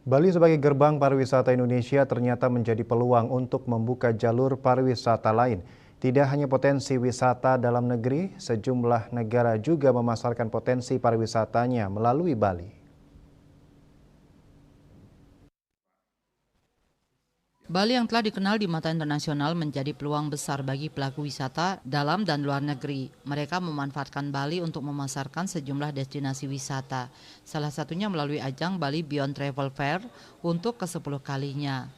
Bali sebagai gerbang pariwisata Indonesia ternyata menjadi peluang untuk membuka jalur pariwisata lain. Tidak hanya potensi wisata dalam negeri, sejumlah negara juga memasarkan potensi pariwisatanya melalui Bali. Bali yang telah dikenal di mata internasional menjadi peluang besar bagi pelaku wisata dalam dan luar negeri. Mereka memanfaatkan Bali untuk memasarkan sejumlah destinasi wisata. Salah satunya melalui ajang Bali Beyond Travel Fair untuk ke-10 kalinya.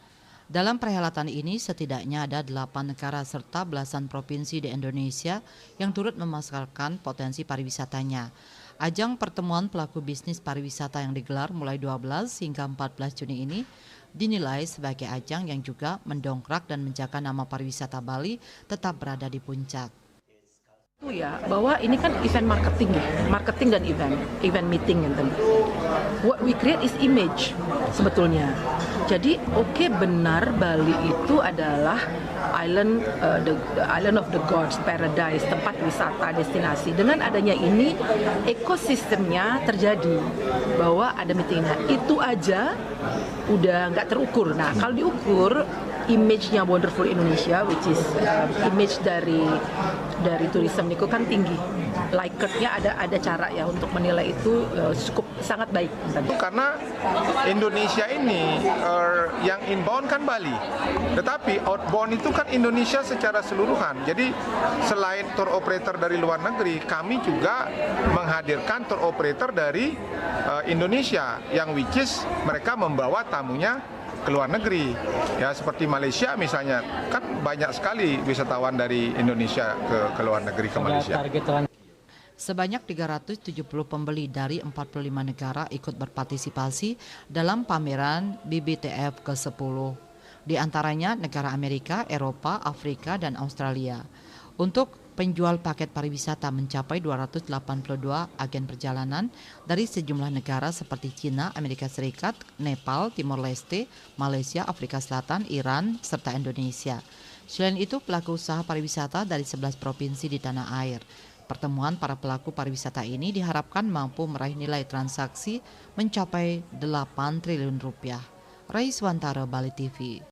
Dalam perhelatan ini setidaknya ada 8 negara serta belasan provinsi di Indonesia yang turut memasarkan potensi pariwisatanya. Ajang pertemuan pelaku bisnis pariwisata yang digelar mulai 12 hingga 14 Juni ini dinilai sebagai ajang yang juga mendongkrak dan menjaga nama pariwisata Bali tetap berada di puncak. Ya, bahwa ini kan event marketing ya, marketing dan event meeting gitu. What we create is image sebetulnya. Jadi benar Bali itu adalah the island of the gods, paradise, tempat wisata, destinasi. Dengan adanya ini ekosistemnya terjadi bahwa ada meeting. Nah, itu aja udah nggak terukur. Nah, kalau diukur image-nya Wonderful Indonesia, which is image dari tourism itu kan tinggi. Likert-nya ada cara ya untuk menilai itu cukup sangat baik. Karena Indonesia ini yang inbound kan Bali, tetapi outbound itu kan Indonesia secara seluruhan. Jadi selain tour operator dari luar negeri, kami juga menghadirkan tour operator dari Indonesia yang which is mereka membawa tamunya ke luar negeri, ya seperti Malaysia misalnya, kan banyak sekali wisatawan dari Indonesia ke luar negeri ke Malaysia. Sebanyak 370 pembeli dari 45 negara ikut berpartisipasi dalam pameran BBTF ke-10. Di antaranya negara Amerika, Eropa, Afrika, dan Australia. Untuk penjual paket pariwisata mencapai 282 agen perjalanan dari sejumlah negara seperti Cina, Amerika Serikat, Nepal, Timor Leste, Malaysia, Afrika Selatan, Iran, serta Indonesia. Selain itu, pelaku usaha pariwisata dari 11 provinsi di tanah air. Pertemuan para pelaku pariwisata ini diharapkan mampu meraih nilai transaksi mencapai 8 triliun rupiah. Raiswantara, Bali TV.